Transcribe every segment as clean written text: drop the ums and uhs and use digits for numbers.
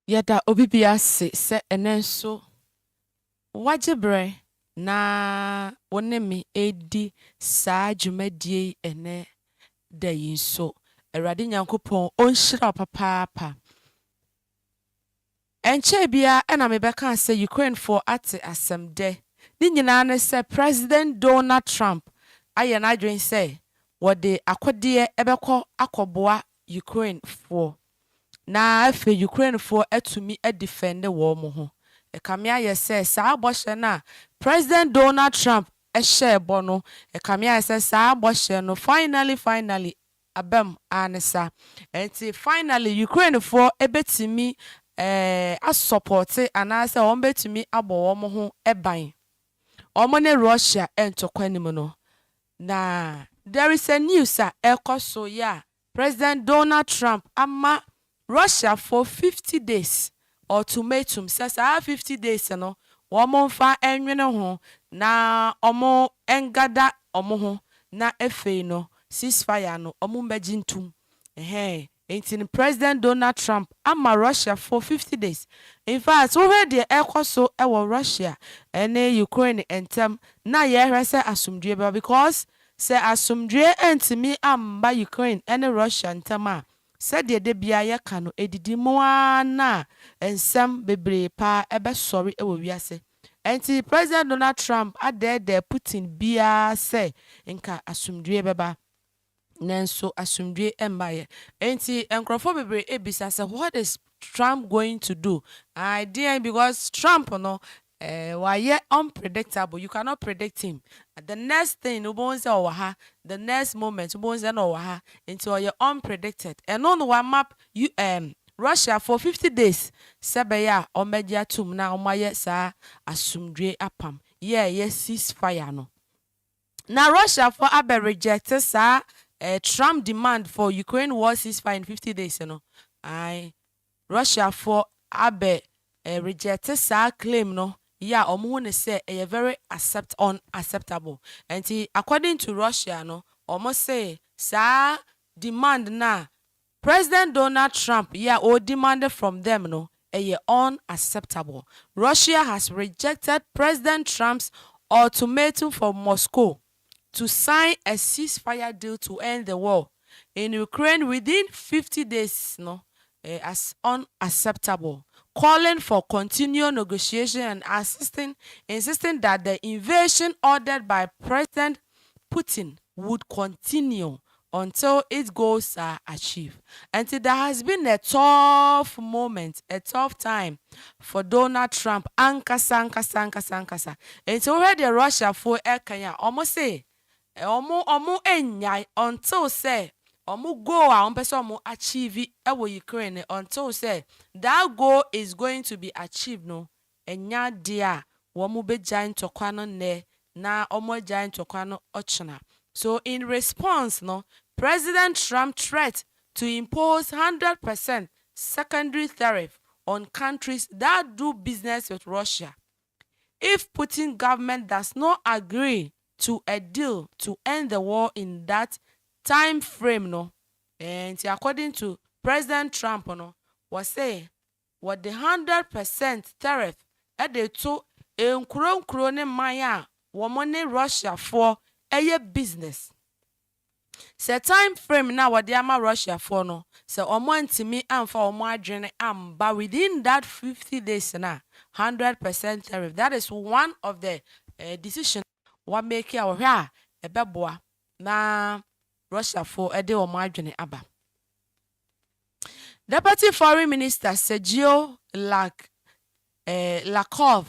Yada obi bia se enenso wajebre na wone me edi saa dwumadie ene da yi nso Awurade Nyankopɔn onhyira wo papaapa. Enche bia na mebɛka sɛ Ukraine for ate asɛm dɛ. Ne nyinaa ne sɛ President Donald Trump ayɛ n'adwene sɛ wɔde akɔdeɛ ɛbɛkɔ akɔboa Ukraine for. Na afei Ukraine for atumi adefende wɔ mo ho. Ɛkame ayɛ sɛ saa bɔhyɛ no a President Donald Trump ɛhyɛ bɔ no, ɛkame ayɛ sɛ saa bɔhyɛ no finally abam anesa. Enti finally Ukraine for ebetumi asupporte anaasɛ wɔn betumi abɔ wɔn ho ɛban. Wɔn ne Russia ɛntɔkwa nim no. Na there is a news a ɛkɔ so ya President Donald Trump ama Russia for 50 days ultimatum sɛ saa 50 days no wɔn mfa ɛnwene ho na wɔn ɛngada wɔn ho na afei no ceasefire no wɔn mbɛgye ntum. Enti no President Donald Trump ama Russia for 50 days. In fact, wohwɛ deɛ ɛkɔ so ɛwɔ Russia ɛne Ukraine ntam na yɛhwɛ sɛ asomdwie bɛba because sɛ asomdwie ntumi amba Ukraine ɛne Russia ntam a sɛdeɛ de bia yɛka no edidi mu a na nsɛm bebree paa ɛbɛsɔre ɛwɔ wiase. Enti President Donald Trump adɛɛdɛɛ Putin biara sɛ nka asomdwie bɛba. Nanso asomdwie mbaeɛ. Enti nkurɔfoɔ bebree ebisa sɛ what is Trump going to do? Idea because Trump no wayɛ unpredictable. You cannot predict him. The next thing wobɛhu sɛ ɔwɔ ha, the next moment wobɛhu sɛ na ɔwɔ ha. Nti ɔyɛ unpredicted. Ɛno no wamap you Russia for 50 days sɛ bɛyɛ a ɔmmɛgye atom na ɔmayɛ saa asomdwie apam. Yɛ ceasefire no. Na Russia for abɛ reject saa Trump demand for Ukraine war ceasefire in 50 days, you know. Russia for abe reject sa claim no. Yeah, omo say very unacceptable. And according to Russia, no, almost say sa demand na President Donald Trump, or demanded from them, no, unacceptable. Russia has rejected President Trump's ultimatum for Moscow to sign a ceasefire deal to end the war in Ukraine within 50 days, no, as unacceptable, calling for continued negotiation and insisting that the invasion ordered by President Putin would continue until its goals are achieved. And there has been a tough moment, a tough time for Donald Trump. Ankasa. And so where the Russia for Kenya almost say Omo enyai until say omo go a ompese omo achieve ewo Ukraine until say that goal is going to be achieved no enya dia womo be giant tokwa no ne na omo giant tokwa no ochna. So in response no President Trump threat to impose 100% secondary tariff on countries that do business with Russia if Putin government does not agree to a deal to end the war in that time frame, no. And according to President Trump, no, was say what the 100% tariff at the two in krone maya woman Russia for a business. Say time frame now what the ama Russia for no. So to me and for my journey but within that 50 days na 100% tariff. That is one of the decisions what make our hair a beboa na Russia for a day or margin aba. Deputy Foreign Minister Sergio Lakov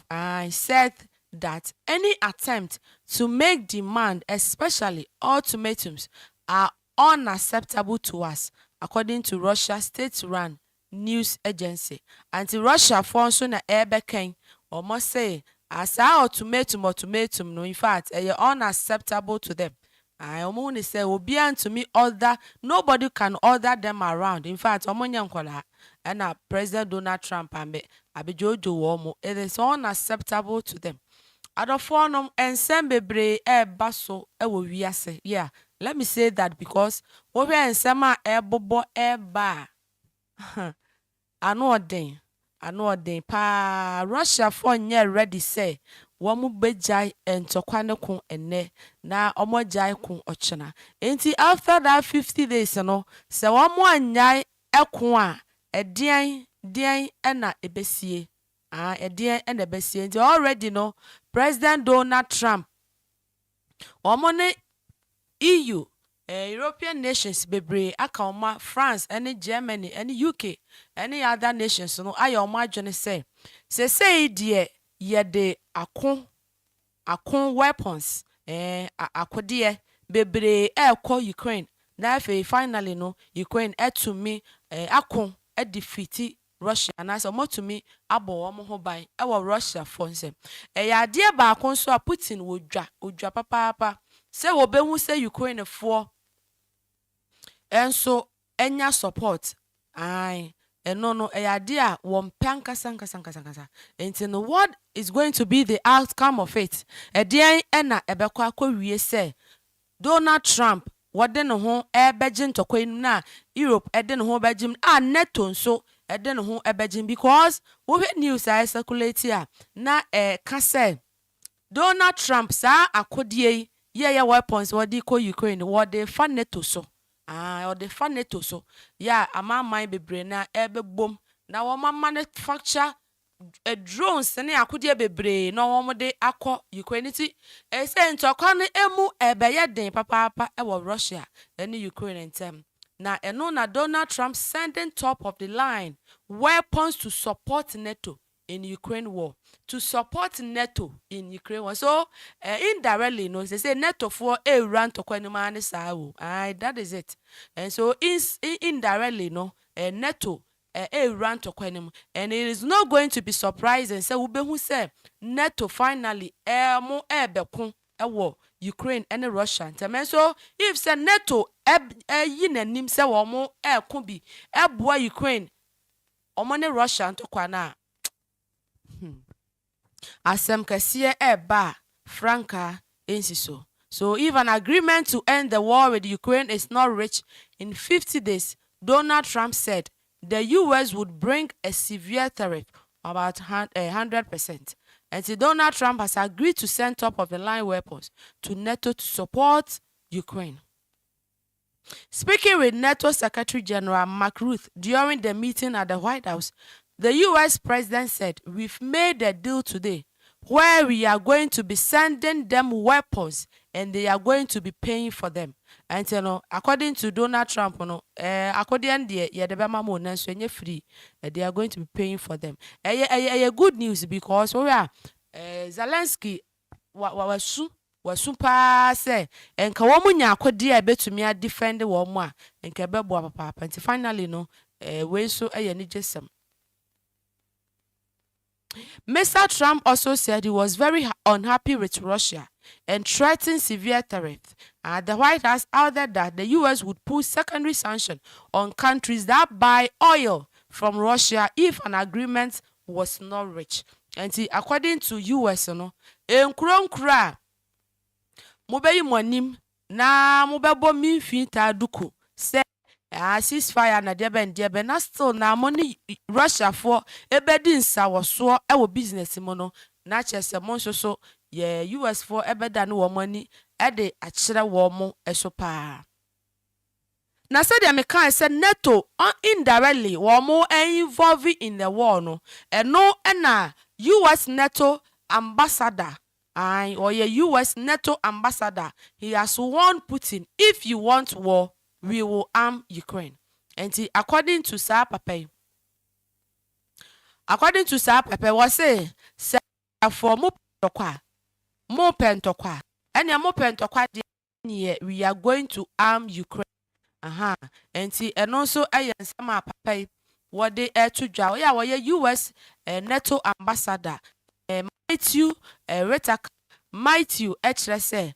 said that any attempt to make demand, especially ultimatums, are unacceptable to us, according to Russia's state-run news agency. Anti-Russia funds na Ebeken almost say as our ultimatum no in fact unacceptable to them. I almost say obi to me order nobody can order them around. In fact, omonyankola and President Donald Trump and abejojo womo it is unacceptable to them. Adofonum and sembebre baso ewo wiase. Yeah, let me say that because obi ensema bobo ba. Ano den. ano ɔden paa. Russia for nye ready say wɔn begyae ntɔkwa ne ko ene na wɔn gyae ko ɔkyena. Enti after that 50 days no sɛ wɔn anyae ɛko a ɛdeɛn ɛna ebesie. Ɛdeɛn ɛna ebesie. Nti already no President Donald Trump wɔn ne EU European nations bebree aka ọma France any Germany any UK any other nations no ayɛ ọma adwene sɛ sesei deɛ yɛde ako weapons akodeɛ bebree ɛkɔ Ukraine na afei finally no Ukraine ɛtumi ako defeat Russia anaasɛ ɔmɔtumi abɔ wɔn ho ban ɛwɔ Russia fo nsɛm. Ɛyɛ adeɛ baako nso a Putin wodwa papaapa sɛ wɔbɛhu sɛ Ukraine foɔ enso enya support eno no eyade a wompe ankasa. Enti no what is going to be the outcome of it? Edien ena ebekọ akọwie se Donald Trump wode ne ho ebegye ntokwa inu na Europe ede ne ho begye NATO nso ede ne ho ebegye because wo news I circulate a na ka se Donald Trump sa akodie ye weapons wode ko Ukraine wode fa NATO so or the fan NATO so amaman bebre na ebebom na wɔn manufacture drones ne akodie bebre na wɔn de akɔ Ukraine ti say ntɔkwa no emu ebɛyɛ den papaapa ɛwɔ Russia ne Ukraine ntem na ɛno na Donald Trump sending top of the line weapons to support NATO in Ukraine war, to support NATO in Ukraine war. So indirectly, no, they say NATO for a run to Kwanimani Sao. That is it. And so indirectly, no, NATO a run to Kwanim. And it is not going to be surprising. So we who say NATO finally mo bekun war Ukraine and Russia. So if say NATO yin say mo kumbi boy Ukraine omone Russia to Kwana. Asem kesiye eba franca insiso. So if an agreement to end the war with Ukraine is not reached in 50 days, Donald Trump said the US would bring a severe tariff about 100%. And so Donald Trump has agreed to send top-of-the-line weapons to NATO to support Ukraine. Speaking with NATO Secretary General Mark Rutte during the meeting at the White House, the U.S. president said, "We've made a deal today where we are going to be sending them weapons and they are going to be paying for them." And according to Donald Trump, according to free, they are going to be paying for them. Good news because we are Zelensky wasu pa say enka wo munya akodi a betumi defend wo mu a enka bebo papa and finally no we so ni jesem. Mr. Trump also said he was very unhappy with Russia and threatened severe tariffs. The White House added that the U.S. would put secondary sanctions on countries that buy oil from Russia if an agreement was not reached. And according to U.S., enkura mobeyi monim na mobebo minfinta duku se ceasefire na diebe na still na money Russia for ebedi nsa woso ewo business mo no na chese mo so ye US for ebeda no wo money e de akire wo mo eso pa na said the American said NATO indirectly wo mo involved in the war no no na US NATO ambassador or a US NATO ambassador, he has warned Putin, if you want war, we will arm Ukraine. And according to Sir Pape, was say for more pentokwa, and your more pentokwa, we are going to arm Ukraine. And also I am some Pape, what they are to draw. Yeah, what US NATO ambassador. Matthew say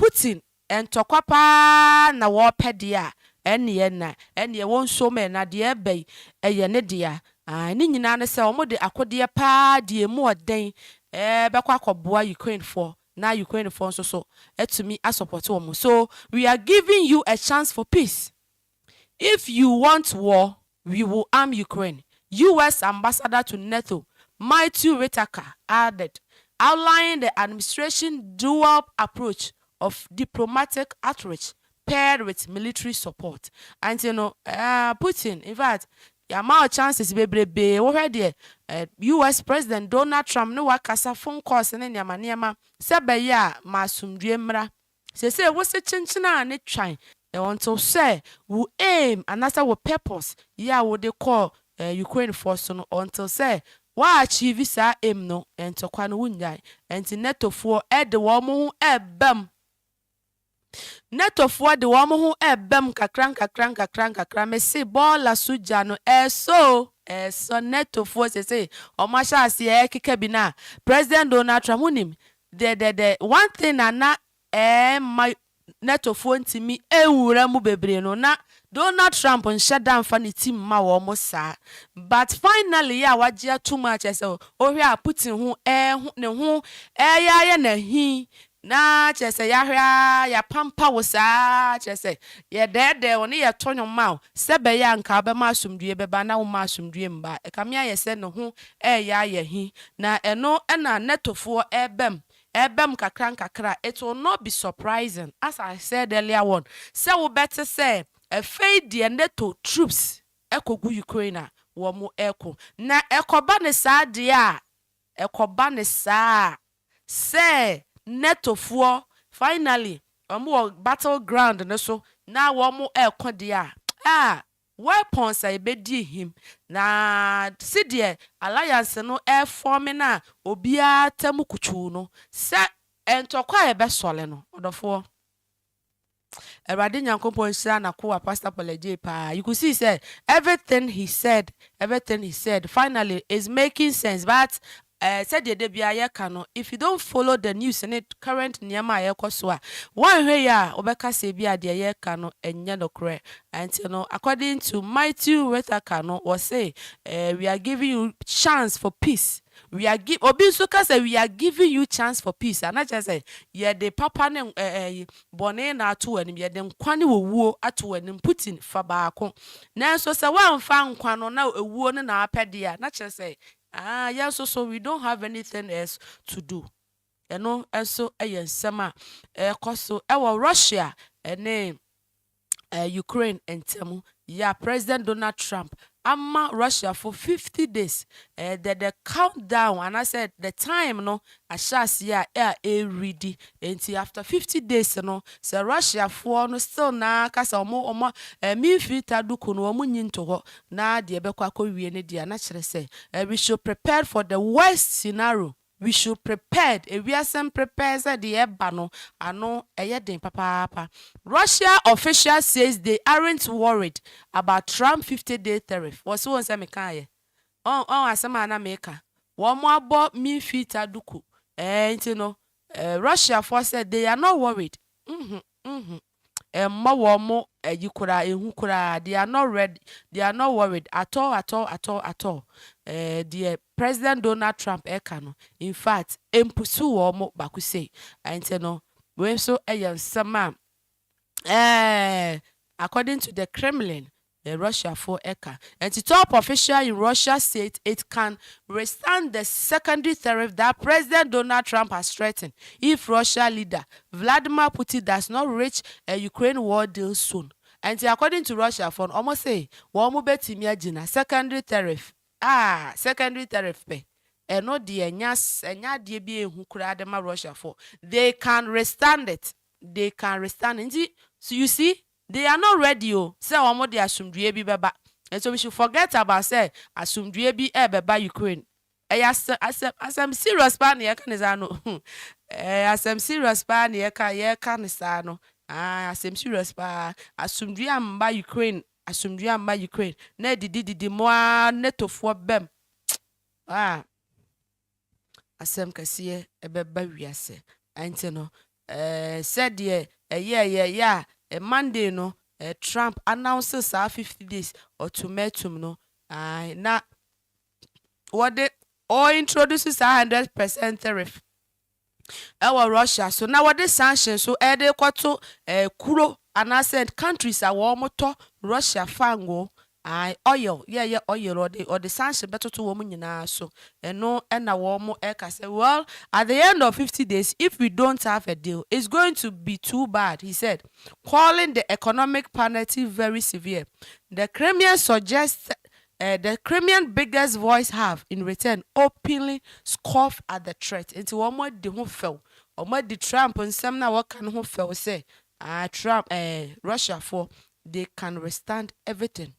Putin and Tokwapa na warpedia and ye won't show me na dear bay a yenedia. Nina say omo de akodia pa de more den bakwako boy Ukraine for now Ukraine for so to me as support. So we are giving you a chance for peace. If you want war, we will arm Ukraine. U.S. ambassador to NATO, Matthew Whitaker, added, outlining the administration's dual approach of diplomatic outreach paired with military support. And Putin, in fact, the amount of chances bebrebe already US President Donald Trump no wakasa phone calls ne nneɛma nneɛma sɛ bɛyɛ a masomdue mmra sɛ wɔsɛ kyenkyena a ne twan until sɛ wo aim anaasɛ wo purpose yɛ a wode call Ukraine force no until sɛ wɔachieve saa aim no ntɔkwa no wonyae nti netofoɔ ɛde wɔn ho ɛbam netofoɔ de wɔn ho ɛbam kakra mesi bɔɔla soja no ɛso netofoɔ sese ɔmo ahyɛ aseɛ ɛkeka bi na President Donald Trump unim the one thing na my netofoɔ ntimi ewura mu bebree no na Donald Trump nhyɛ da mfa ne team ma wɔn saa but finally ya wagye too much ɛsɛ ohwe a Putin ho ne ho ɛyɛ na hi na kyerɛ sɛ ya pampa wo saa kyerɛ sɛ yɛdɛɛdɛ wo ne yɛtɔ nwom ma sɛ bɛyɛ anka bɛma asomdue bɛba na wo ma asomdue mba ɛkame ayɛ sɛ ne ho ayɛ hi na ɛno ɛna netofoɔ ɛbɛm kakra it will not be surprising as I said earlier on sɛ wo bɛte sɛ afei deɛ NATO troops ekogu Ukraine a wo mo eko na ekoba ne saa deɛ a ekoba ne saa sɛ netofoɔ finally wɔ battleground ne so na wɔn mo ɛko deɛ a weapons a ebedi him na si deɛ alliance no ɛform na obiara tamu kutu no sɛ entɔkwa ɛbɛsɔle no ɔdɔfoɔ Erade Nyankopɔn hyira na ko Pastor Paul pa you could see say everything he said finally is making sense but said the debia yeka no if you don't follow the news in it current nneɛma a yɛkɔ so a one hwɛ ya obeka se bia de yeka no enye no korɛ and according to Matthew Whitaker no was say we are giving you chance for peace. We are we are giving you chance for peace and not just say the papa ne bone na ato anim ye de nkwane wowuo ato anim Putin fa baako nanso sɛ wamfa nkwa no na ewuo ne na apɛde a na kyerɛ sɛ yes so we don't have anything else to do eno enso nsɛm a ɛkɔ ɛwɔ Russia ɛne Ukraine ntɛmu President Donald Trump ama Russia for 50 days the countdown and I said the time no ahyase a ready until after 50 days no so Russia for no still na kasa omo me filter duku no omo nyinto ho na de ebekwa akɔwie ne dia na kyerɛ sɛ we should prepare for the worst scenario. We should prepare. If we are some prepared, the ebano ano den papa. Russia officials says they aren't worried about Trump 50-day tariff. What's one say mekaye? Asama na meka. One more bought me feet aduku. Russia for said they are not worried. More you could they are not ready, they are not worried at all. The President Donald Trump ekano in fact empusu womo bakuse and when so sama according to the Kremlin Russia for Eka and the top official in Russia said it can withstand the secondary tariff that President Donald Trump has threatened if Russia leader Vladimir Putin does not reach a Ukraine war deal soon. And according to Russia for almost say womu betimi agina secondary tariff pe no de enya de bi ehu kura de ma Russia for they can withstand it so you see they are not ready say omo de asumdue bi beba and so we should forget about say asumdue bi beba Ukraine asem serious pa na yeka ne za no asem serious pa na yeka ne sa no asem serious pa asumdue amba Ukraine na didi mo netofo bem asem kase ebeba wiase ante no said yeah Monday no Trump announces 50 days ultimatum no na what they or introduces 100% tariff Russia so now what the sanctions so they kwato kuro and I said countries are warm to Russia fango I oil, yeah, oil or the sunshine better to woman so and no and a warm eka say, well, at the end of 50 days, if we don't have a deal, it's going to be too bad, he said, calling the economic penalty very severe. The Crimean suggests the Crimean biggest voice have in return openly scoff at the threat. Into one more the who fell. Or more the Trump and some now what can who fell say Trump Russia for they can withstand everything.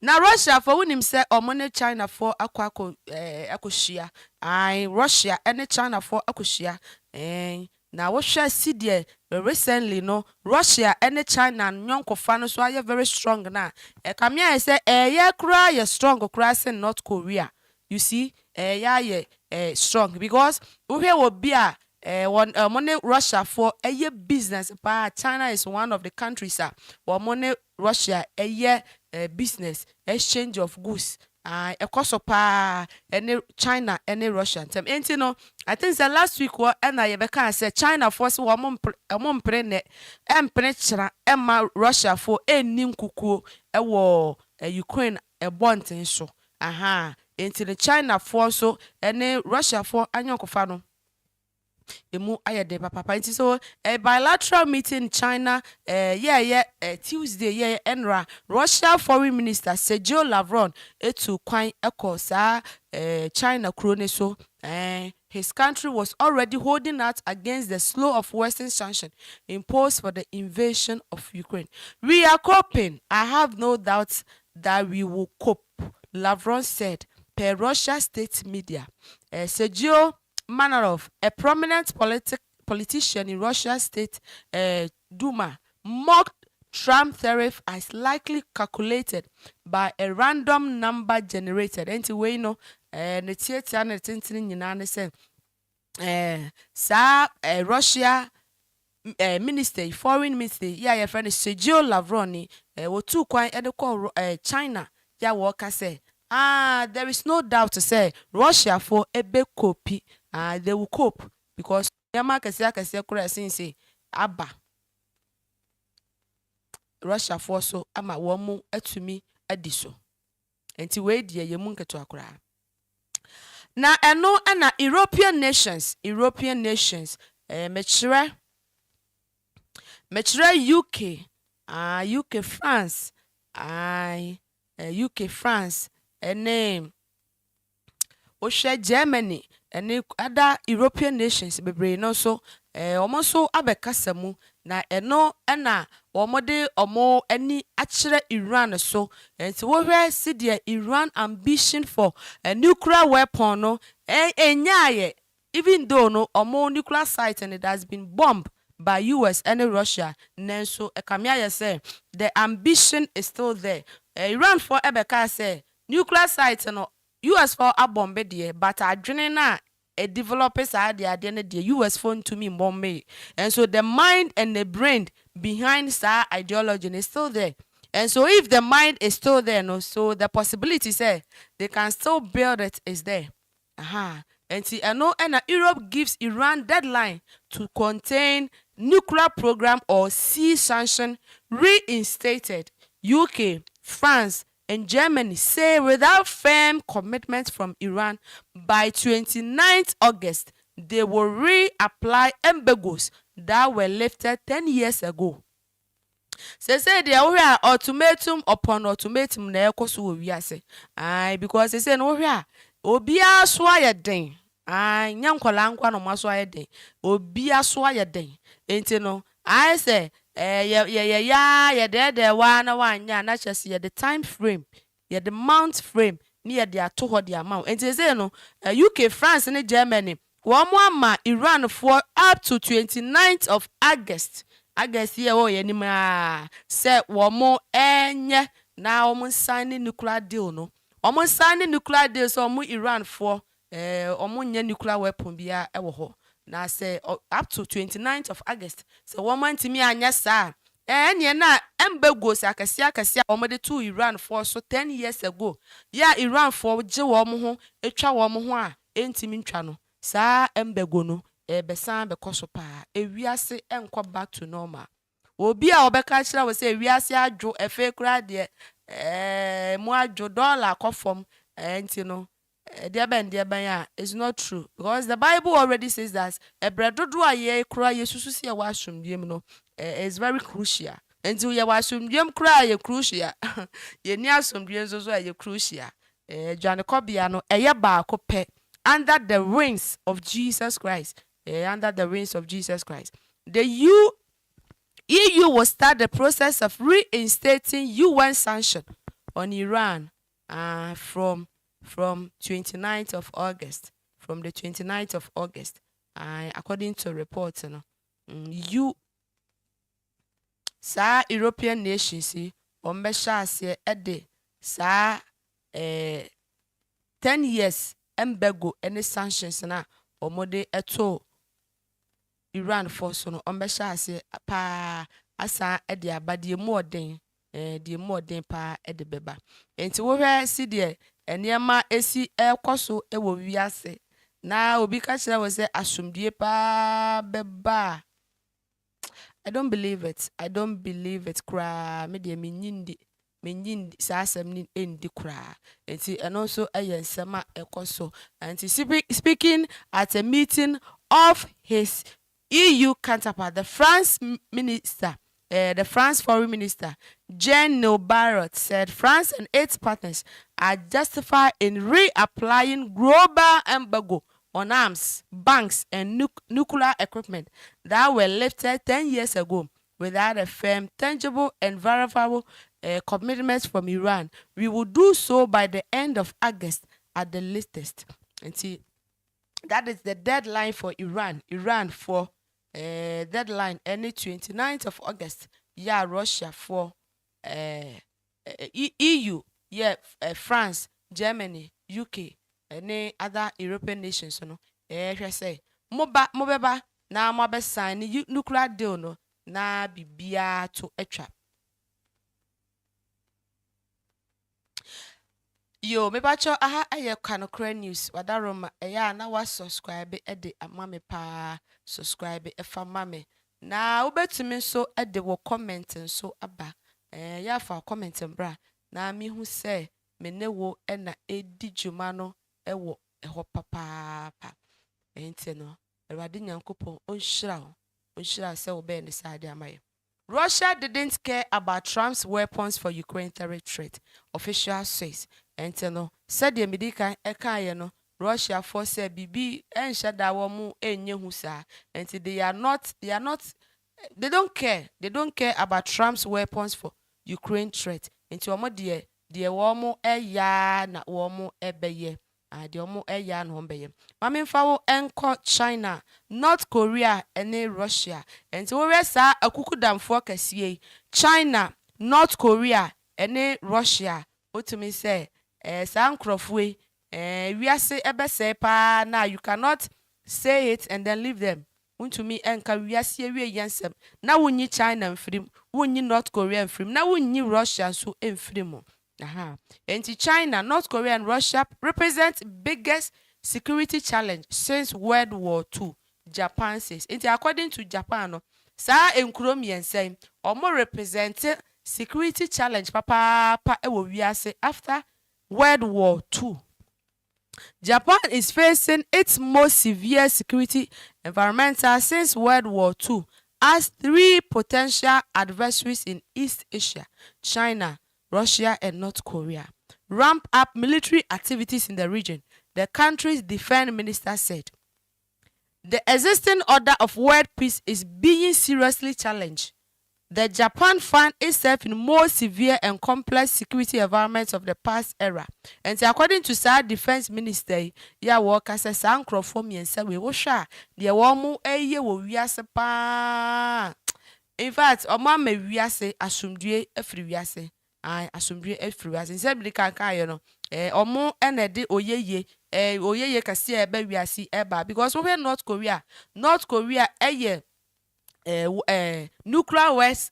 Na Russia for when him say omone China for akoshia. Russia and China for akoshia. Na what shall see there recently no Russia and China nyonko fano so are very strong na. Kamia say yeah kura ye strong kura say North Korea. You see yeah strong because we will be a money Russia for a business but China is one of the countries money Russia a year business exchange of goods a cost of any China any Russian time ain't you know I think the last week and I can say China force one prene emma Russia for a kuku a war Ukraine a bonting so into the China for so any Russia for anyon kofano emu ayede papa nti so a bilateral meeting in China Tuesday enra Russia foreign minister Sergio Lavrov etu kwan ekosa China krone so his country was already holding out against the slow of Western sanctions imposed for the invasion of Ukraine. We are coping. I have no doubt that we will cope, Lavrov said per Russia state media. Sergio Manarov, a prominent politician in Russia's state Duma, mocked Trump tariff as likely calculated by a random number generated. Anyway, you know, the theater and the tintin in say, Russia minister, foreign minister, your friend Sergio Lavrov, were two quite call China, worker say. There is no doubt to say Russia for a big copy. They will cope because Yamaka Kura say Abba Russia for so ama womu etumi ediso. Enti we die yemunke to akura. Na eno na European nations mechire UK UK France UK France name Oshe Germany and other European nations bebre no so omo abekasa mu na eno na omode omo ani akire Iran so enti wo hwe see the Iran ambition for a nuclear weapon no enyaye even though no omo nuclear site and it has been bombed by US and Russia nenso ekamia say the ambition is still there. Iran for ebeka say nuclear site no US for a bomb there but adwene na a developers are the US phone to me bomb and so the mind and the brain behind that ideology is still there. And so if the mind is still there no so the possibility say they can still build it is there. And see, I know and Europe gives Iran deadline to contain nuclear program or sea sanction reinstated. UK, France, and Germany say without firm commitment from Iran by 29th August, they will reapply embargoes that were lifted 10 years ago. Say they are ultimatum upon ultimatum na ekoso we ase. Because they say no hwe obia so ayeden. Nyankwala nkwa no maso ayeden. Obia so ayeden. Enti no I say de wa na wanya na chese the time frame the month frame near the ato ho the amount. Enti say no UK, France and Germany wo mo ama Iran for up to 29th of August. August here o yenima say wo mo enye na wo sign nuclear deal no. Wo sign nuclear deal so mo Iran for wo nye nuclear weapon bia e wo ho. Na say up to 29th of August. So one month me anya sa. Enye na embegos akasi wo de to Iran for so 10 years ago. Ya Iran for je wo mo ho etwa wo mo ho a entimi ntwa no. Sa embego no besan be koso pa. Ewiase enko back to normal. obi a obeka kira we say wiase adwo efe kura de mo adwo dollar kofom enti no dia ben a is not true, because the Bible already says that ebredodo a ye kura yesusu se wa asomdiem no is very crucial. Enti ye wa asomdiem kura ye crucial ye ni asomdiem so ye crucial. Dwane kobia no eye baako pe under the wings of Jesus Christ. Under the wings of Jesus Christ. The EU will start the process of reinstating UN sanctions on Iran from 29th of August. From the 29th of August, according to reports, European nations see ombesha ede sa 10 years embego any sanctions na omode eto Iran force no ombesha ase pa asa ede abade mu oden de mu oden pa ede beba. Enti wo hwe si de enema esi ekoso ewo wiase na obi ka kira we say asomdue pa beba. I don't believe it. I don't believe it. Kra me de menyindi sa asem ni endi kra. Enti and also ayensema ekoso. Enti speaking at a meeting of his EU counterpart, the France foreign minister, Jean-Noel Barrot, said France and its partners are justified in reapplying global embargo on arms, banks, and nuclear equipment that were lifted 10 years ago without a firm, tangible, and verifiable commitment from Iran. We will do so by the end of August at the latest. And see, that is the deadline for Iran. Iran for deadline any 29th of August. Yeah, Russia for EU. Yeah, France, Germany, UK, any other European nations. No, say mobeba na mobe sign nuclear deal no na bibia to a trap. Yo, me bacho aha aye kanokra news wadaroma eya na wa subscribe e de amame pa subscribe e fa mame na obetumi so e de wo comment so aba ya fa comment bra na mi hu se me ne wo e na edi djuma no e wo e ho papa enti no Ewade Nyankopon onhyira se wo be ne sade amaye. Russia didn't care about Trump's weapons for Ukraine terror threat, official says. And no, said the Medica Ekaye no, Russia for said BB and Shadawamu and Yehusa. And they don't care. They don't care about Trump's weapons for Ukraine threat. Into a dear womo ya na womo ebeye. The omo ya no beye. Mamin fawo enko China, North Korea, and Russia. And so we sa akukudam for kasiye. China, North Korea, and Russia. What to me say? Sankrofwe. We are say ebe say pa now you cannot say it and then leave them. To me enka we are say we yansem. Now we need China and freedom. We need North Korea and freedom. Now we need Russia so in freedom. And China, North Korea, and Russia represent biggest security challenge since World War II. Japan says. And according to Japan, sa enkromi saying or more represent security challenge papa ewo wiase after World War II. Japan is facing its most severe security environmental since World War II as three potential adversaries in East Asia, China, Russia, and North Korea, ramp up military activities in the region, the country's defense minister said. The existing order of world peace is being seriously challenged. The Japan found itself in more severe and complex security environments of the past era. And so according to South Defense Minister, ya workers say sankrofo miensa we wo hwa de wo mu eye wo wiase pa. In fact, omo ma wiase asomdue afiri wiase. Asomdue afiri wiase. Nse bi kan kan no. Omo ene de oyeye kase ebe wiase eba because we North Korea eye nuclear west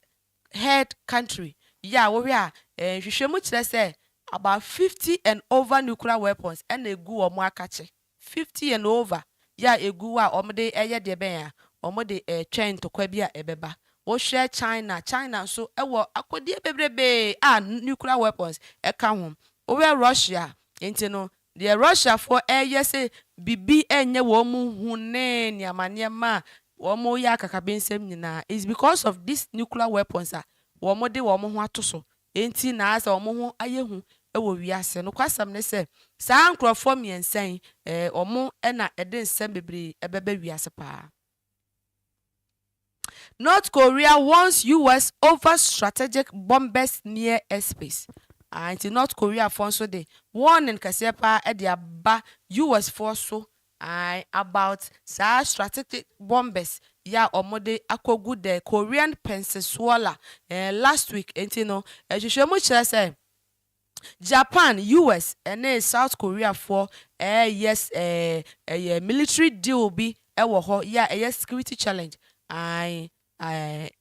head country. Yeah, we are hwehwemu kire say about 50 and over nuclear weapons and egu omo akache. 50 and over. Yeah, egu a omo de eye de ben ya. Omo de train to kwa bia ebeba. wo share China so ewo akodi bebrebe nuclear weapons eka ho wo Russia enti no the Russia for say bibi enye wo mu hu ne niamaniema wo mo ya kakabensem nyina is because of this nuclear weapons wo mo de wo mo ho atoso enti na asa wo mo ho ayehu ewo wiase no kwasam ne se saa nkrofo miensan omo na ede nsem bebre ebebe wiase pa. North Korea warns US over strategic bombers near airspace. Anti North Korea fonso de warning kase pa e de aba US for so about strategic bombers ya omode akogu the Korean peninsula last week. Enti no ehwehwemu kire say Japan, US, and South Korea for yes military deal be security challenge.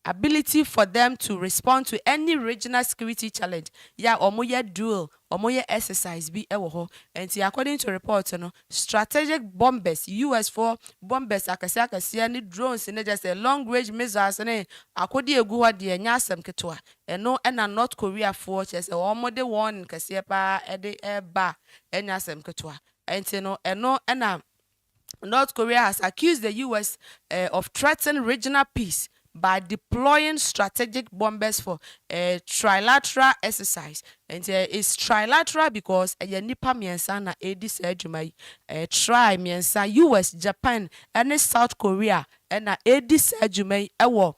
Ability for them to respond to any regional security challenge. Omoye duel, omoye exercise be and according to report, strategic bombers, US for bombers, akasi any drones, and just a long range missiles, and akodi eguwa de nyasem ketwa. And no, and North Korea for just a omode one kasiepa ede eba nyasem ketwa. And North Korea has accused the US of threatening regional peace by deploying strategic bombers for a trilateral exercise. And it's trilateral because nipa miensa na edi sejuma tri miensa US, Japan, and South Korea and na edi sejuma ewo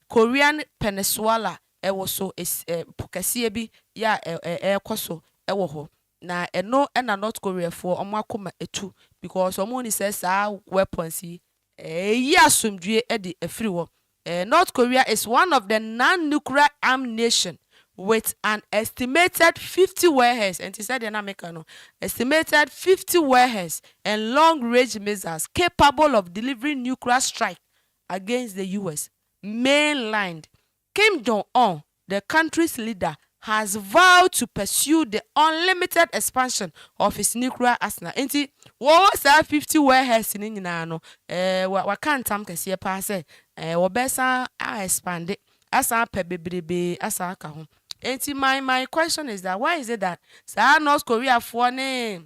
Korean peninsula ewo so is pokasie bi ya ekoso ewo ho. Na na North Korea for akoma etu because omo says weapons asumdue edi efiri wo. North Korea is one of the non-nuclear armed nation with an estimated 50 warheads, and he said in America, estimated 50 warheads and long-range missiles capable of delivering nuclear strike against the US mainland. Kim Jong-un, the country's leader, has vowed to pursue the unlimited expansion of his nuclear arsenal. Enti wo say 50 warheads ni nyina no wa kan tam kese pa say wo besa expand asa pe bebrebe asa ka ho. Enti my question is that why is it that North Korea for ne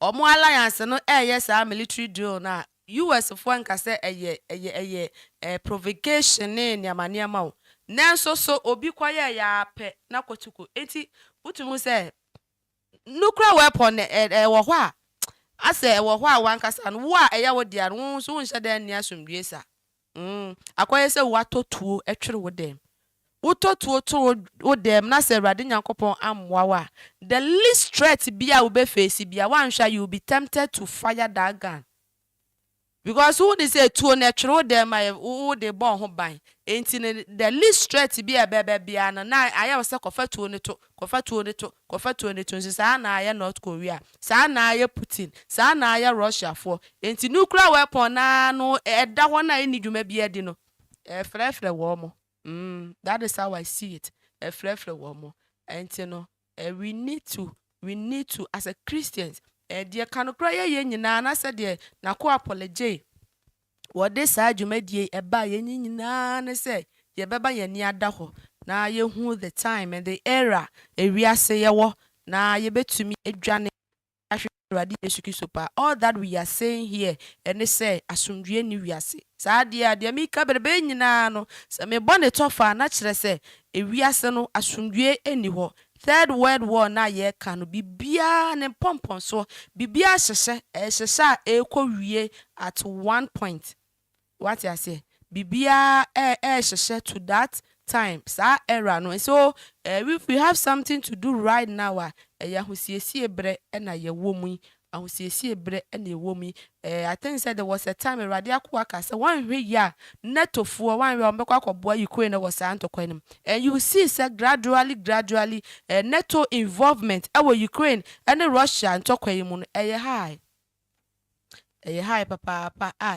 omo alliance no yes military drill na US for nka say provocation ne niamaniama o nanso so obi kwaye ya pe na kwotuko enti utumu say nuclear weapon wo ho a ase wo ho a wankasa no wo a eya wo dia no so nhyɛ dan ni asomdue sa akoye say watotuo etwere wo dem wototuo to wo dem na say Awurade Nyankopɔn ammoa wa the least threat bia wo be face bia wanhwa you will be tempted to fire that gun. Because who they say to natural them who they born ho ban. Ain't the least threat be a baby and na I was a coffee to it, Sana North Korea, Sana Putin, Sana Russia for ain't nuclear weapon no that one I need you maybe a dino. A frefre warmo. That is how I see it. A frefre warmo. And we need to as a Christians. Dear kanokra ye nyina na se de na ko apology wo de saa dwumadie eba ye nyina na se ye beba ye ni ada ho na ye hu the time and the era ewiase ye wo na ye betumi adwane ahwe Awurade Yesu Kristo pa. All that we are saying here and say asomdue ni wiase saa de mi ka berebe nyina no se me bone tofa na kire se ewiase no asomdue eni ho. Third World War na ye kanu bibia ne pompon so bibia hyehyɛ ekowie at one point. What I say bibia hyehyɛ to that time sa era no. So if we have something to do right now ya hosiesie bre na ye womu ahosiesie bre na ye womu. I think said there was a time Awurade akwaka say one hwe ya netofo one hwe ombekwa akọboa Ukraine was antokwanim. And you see say gradually NATO involvement our Ukraine and Russia antokwayimu no high papa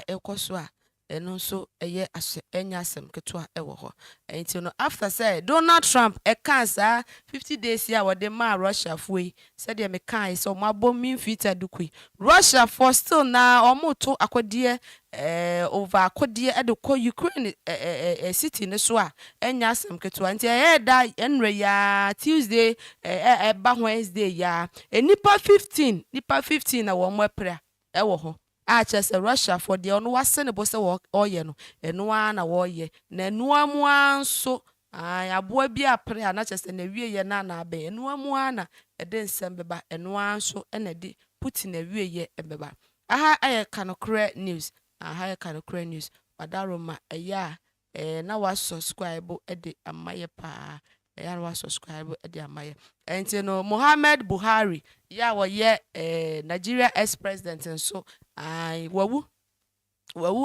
ekoso ɛno nso ɛyɛ ɛnyɛ asɛm ketewa ɛwɔ hɔ. Nti no after say Donald Trump ɛka saa 50 days yi a wɔde maa Russia foɔ yi sɛdeɛ mekaa sɛ ɔmo abɔ mean filter duku yi Russia for still na ɔmo to akɔdeɛ over akɔdeɛ ɛde kɔ Ukraine city ne so a ɛnyɛ asɛm ketewa. Nti ɛyɛ da ɛnura ya Tuesday ɛba Wednesday ya nipa 15 na wɔn ɛpra ɛwɔ hɔ a kyerɛ sɛ Russia for deɛ ɔno wase ne bo sɛ ɔyɛ no ɛno ara na wɔyɛ na ɛnoa mu ara nso aboa bi apere a na kyerɛ sɛ na wie yɛ na abɛn ɛnoa mu ara na ɛde nsɛm bɛba ɛno ara nso ɛna ɛde Putin na wie yɛ ɛbɛba. Aha ɛyɛ kanokora news wadaroma ɛyɛ a na wa subscribe ɛde amayɛ paa ɛyɛ na wa subscribe ɛde amayɛ. Nti no Muhammad Buhari ya wɔyɛ Nigeria ex-president nso wawu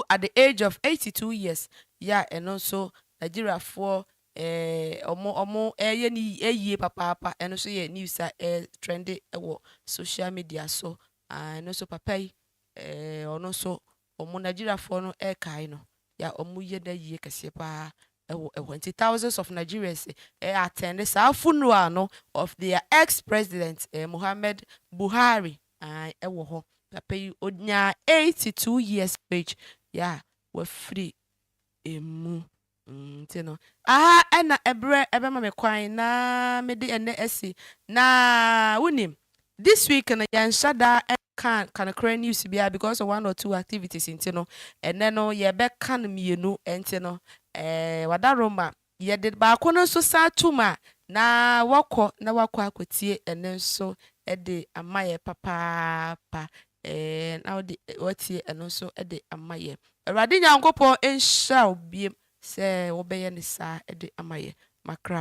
at the age of 82 years ya ɛno nso Nigeria for ɔmo ɛyɛ ni ɛyie papaapa ɛno nso yɛ news a trendy ɛwɔ social media so ɛno nso papa yi ɔno nso ɔmo Nigeria for no ɛkae no ya ɔmo yɛ da yie kɛseɛ paa ɛwɔ nti thousands of Nigerians attend saa funeral no of their ex-president Muhammad Buhari ɛwɔ hɔ. Papa yi onya 82 years age ya wafiri emu nti no aha ɛna ɛbrɛ ɛbɛma me kwan na mede ɛnɛ asi na wonim this week na yɛnhyɛ da kanokora news bia because of one or two activities nti no ɛnɛ no yɛbɛka no mmienu nti no wadaroma yɛde baako no nso saa tuma na wakɔ akɔtie ɛne nso ɛde amayɛ papaapa na wɔtie ɛno nso ɛde amayɛ. Awurade Nyankopɔn nhyira wo biem sɛ wobɛyɛ ne saa ɛde amayɛ makra